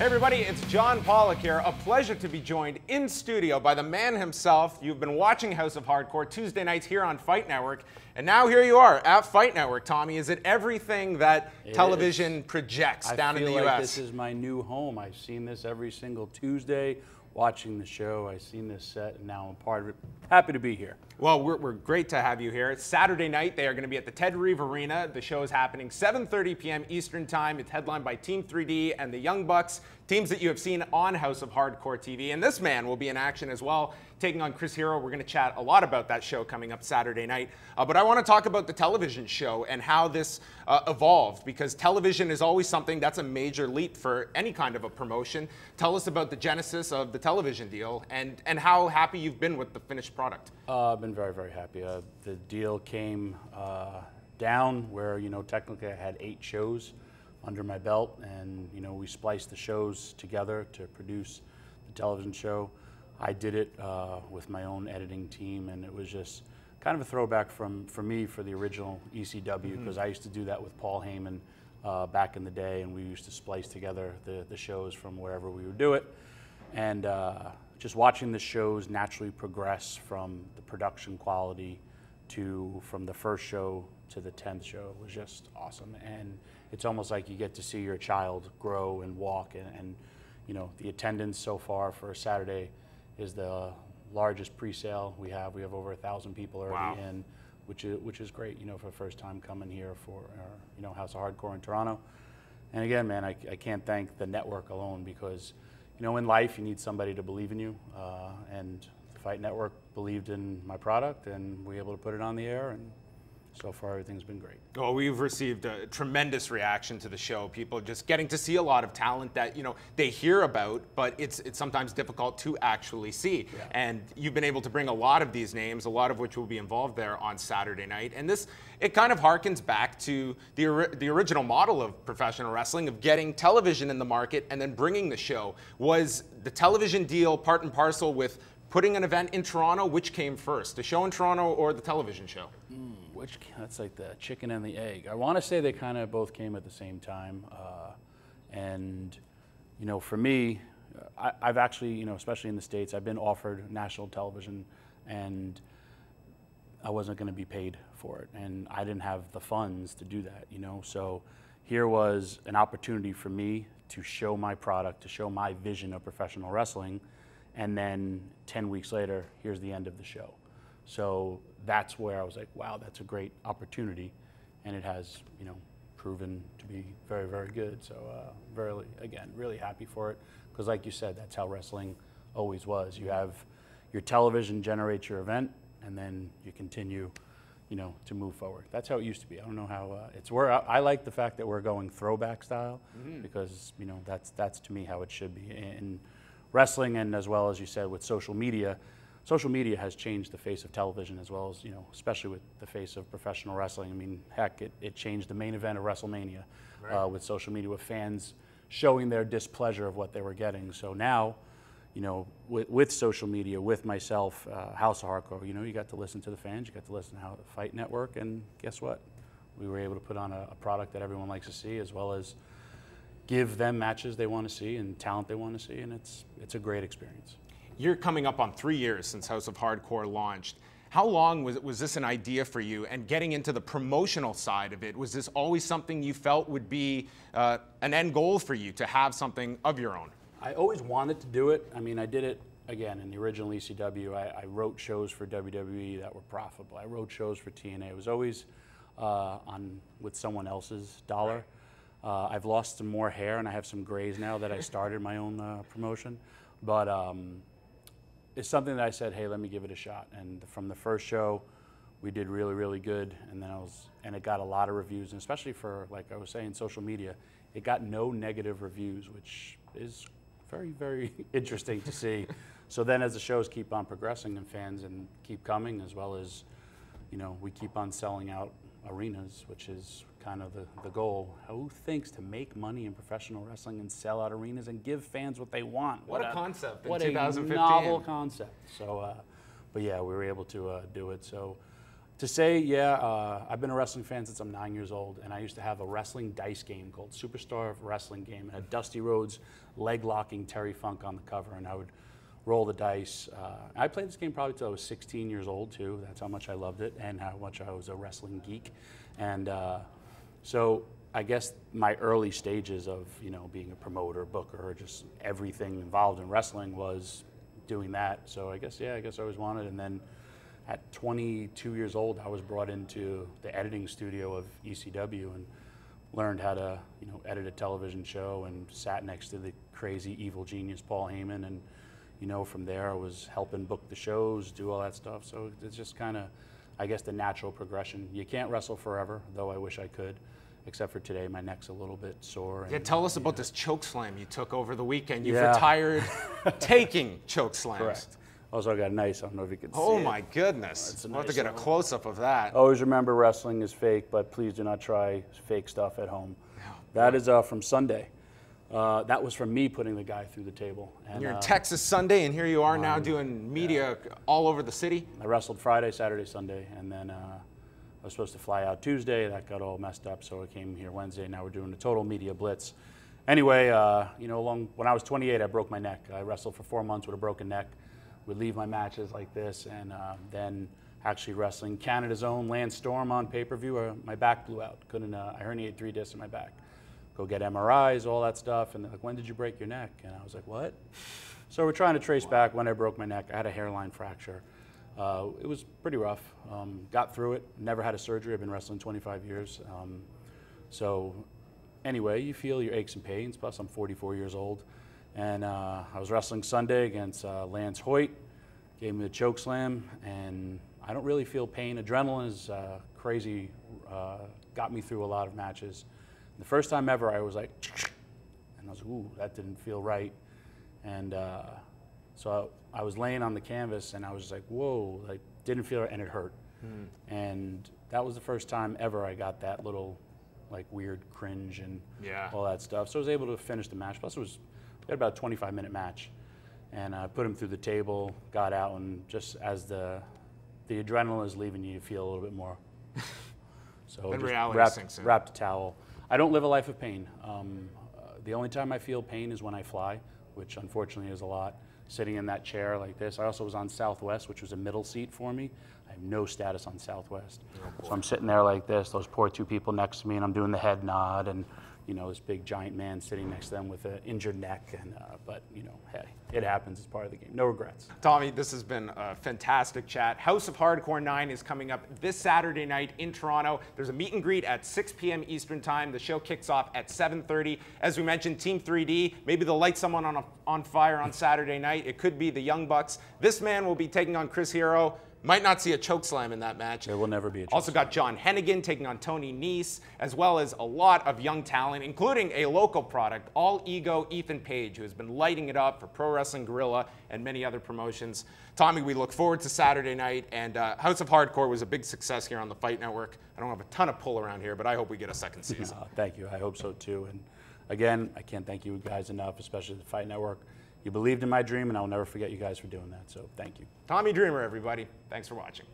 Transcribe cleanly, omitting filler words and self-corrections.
everybody, it's John Pollock here. A pleasure to be joined in studio by the man himself. You've been watching House of Hardcore Tuesday nights here on Fight Network, and now here you are at Fight Network. Tommy, is it everything that television projects down in the US? I feel like this is my new home. I've seen this every single Tuesday, watching the show. I've seen this set, and now I'm part of it. Happy to be here. Well, we're great to have you here. It's Saturday night. They are going to be at the Ted Reeve Arena. The show is happening 7:30 p.m. Eastern Time. It's headlined by Team 3D and the Young Bucks, teams that you have seen on House of Hardcore TV. And this man will be in action as well, taking on Chris Hero. We're going to chat a lot about that show coming up Saturday night. But I want to talk about the television show and how this evolved, because television is always something that's a major leap for any kind of a promotion. Tell us about the genesis of the television deal and how happy you've been with the finished product. I've been very, very happy. The deal came down where, technically I had 8 shows under my belt, and, we spliced the shows together to produce the television show. I did it with my own editing team, and it was just kind of a throwback for me for the original ECW, because I used to do that with Paul Heyman back in the day, and we used to splice together the shows from wherever we would do it. And just watching the shows naturally progress from the production quality from the first show to the 10th show was just awesome. And it's almost like you get to see your child grow and walk, and the attendance so far for a Saturday is the largest pre-sale we have. We have over 1,000 people already in, which is great, for the first time coming here for House of Hardcore in Toronto. And again, man, I can't thank the network alone, because in life you need somebody to believe in you, and the Fight Network believed in my product, and we were able to put it on the air, and so far everything's been great. Well, we've received a tremendous reaction to the show. People just getting to see a lot of talent that they hear about, but it's sometimes difficult to actually see. Yeah. And you've been able to bring a lot of these names, a lot of which will be involved there on Saturday night. And it kind of harkens back to the original model of professional wrestling, of getting television in the market and then bringing the show. Was the television deal part and parcel with putting an event in Toronto? Which came first, the show in Toronto or the television show? That's like the chicken and the egg. I want to say they kind of both came at the same time. And for me, I've actually, especially in the States, I've been offered national television, and I wasn't going to be paid for it. And I didn't have the funds to do that, So here was an opportunity for me to show my product, to show my vision of professional wrestling. And then 10 weeks later, here's the end of the show. So that's where I was like, wow, that's a great opportunity. And it has, proven to be very, very good. So really happy for it. Because like you said, that's how wrestling always was. You have your television generates your event, and then you continue, to move forward. That's how it used to be. I don't know how it's where I like the fact that we're going throwback style, because, that's to me how it should be. In wrestling, and as well as you said with social media has changed the face of television, as well as, especially with the face of professional wrestling. I mean, heck, it changed the main event of WrestleMania, right, with social media, with fans showing their displeasure of what they were getting. So now, with social media, with myself, House of Hardcore, you got to listen to the fans, you got to listen to how the Fight Network, and guess what? We were able to put on a product that everyone likes to see, as well as give them matches they want to see and talent they want to see, and it's a great experience. You're coming up on 3 years since House of Hardcore launched. How long was this an idea for you? And getting into the promotional side of it, was this always something you felt would be an end goal for you, to have something of your own? I always wanted to do it. I mean, I did it, again, in the original ECW. I wrote shows for WWE that were profitable. I wrote shows for TNA. It was always with someone else's dollar. Right. I've lost some more hair, and I have some grays now that I started my own promotion. But it's something that I said, hey, let me give it a shot. And from the first show, we did really, really good. And then it got a lot of reviews, and especially for, like I was saying, social media, it got no negative reviews, which is very, very interesting to see. So then as the shows keep on progressing and fans and keep coming, as well as, we keep on selling out arenas, which is kind of the goal. Who thinks to make money in professional wrestling and sell out arenas and give fans what they want? What a concept in what 2015. What a novel concept. So, but yeah, we were able to do it. So To say, yeah, I've been a wrestling fan since I'm 9 years old, and I used to have a wrestling dice game called Superstar Wrestling Game. It had Dusty Rhodes leg-locking Terry Funk on the cover, and I would roll the dice. I played this game probably till I was 16 years old, too. That's how much I loved it and how much I was a wrestling geek. And so I guess my early stages of, you know, being a promoter, booker, just everything involved in wrestling was doing that. So I guess, yeah, I always wanted. And then at 22 years old, I was brought into the editing studio of ECW and learned how to, you know, edit a television show, and sat next to the crazy evil genius Paul Heyman. And, you know, from there I was helping book the shows, do all that stuff. So it's just kind of, I guess, the natural progression. You can't wrestle forever, though I wish I could, except for today. My neck's a little bit sore. And, yeah, tell us about this choke slam you took over the weekend. You've Yeah. retired taking choke slams. Correct. Also, I got an ice. I don't know if you can see Oh it. my goodness. It's a We'll have to nice get a one. close-up of that. Always remember, wrestling is fake, but please do not try fake stuff at home. That is from Sunday. That was from me putting the guy through the table. And You're in Texas Sunday, and here you are now doing media all over the city. I wrestled Friday, Saturday, Sunday, and then I was supposed to fly out Tuesday. That got all messed up, so I came here Wednesday. Now we're doing a total media blitz. Anyway, you know, when I was 28, I broke my neck. I wrestled for 4 months with a broken neck. Would leave my matches like this, and then actually wrestling Canada's own Lance Storm on pay-per-view, my back blew out. Couldn't, I herniated 3 discs in my back. Go get MRIs, all that stuff, and they're like, when did you break your neck? And I was like, what? So we're trying to trace back when I broke my neck. I had a hairline fracture. It was pretty rough. Got through it, never had a surgery. I've been wrestling 25 years. So anyway, you feel your aches and pains, plus I'm 44 years old. And I was wrestling Sunday against Lance Hoyt, gave me a choke slam, and I don't really feel pain. Adrenaline is crazy, got me through a lot of matches. The first time ever, I was like, and I was like, ooh, that didn't feel right. And so I was laying on the canvas, and I was just like, whoa, like, didn't feel right, and it hurt. And that was the first time ever I got that little, like, weird cringe and all that stuff. So I was able to finish the match. Plus, we had about a 25-minute match. And I put him through the table, got out, and just as the adrenaline is leaving you, you feel a little bit more. So And just reality sinks in. wrapped a towel. I don't live a life of pain. The only time I feel pain is when I fly, which unfortunately is a lot. Sitting in that chair like this. I also was on Southwest, which was a middle seat for me. I have no status on Southwest. So I'm sitting there like this, those poor 2 people next to me, and I'm doing the head nod, and you know, this big giant man sitting next to them with an injured neck. And but you know, hey, it happens. It's part of the game. No regrets. Tommy, this has been a fantastic chat. House of Hardcore 9 is coming up this Saturday night in Toronto. There's a meet and greet at 6 p.m. Eastern Time. The show kicks off at 7:30. As we mentioned, Team 3D, maybe they'll light someone on fire on Saturday night. It could be the Young Bucks. This man will be taking on Chris Hero. Might not see a choke slam in that match. There will never be a choke Also got John Hennigan taking on Tony Nese, as well as a lot of young talent, including a local product, All Ego Ethan Page, who has been lighting it up for Pro Wrestling Guerrilla and many other promotions. Tommy, we look forward to Saturday night, and House of Hardcore was a big success here on the Fight Network. I don't have a ton of pull around here, but I hope we get a second season. Thank you. I hope so too. And again, I can't thank you guys enough, especially the Fight Network. You believed in my dream, and I'll never forget you guys for doing that. So thank you. Tommy Dreamer, everybody. Thanks for watching.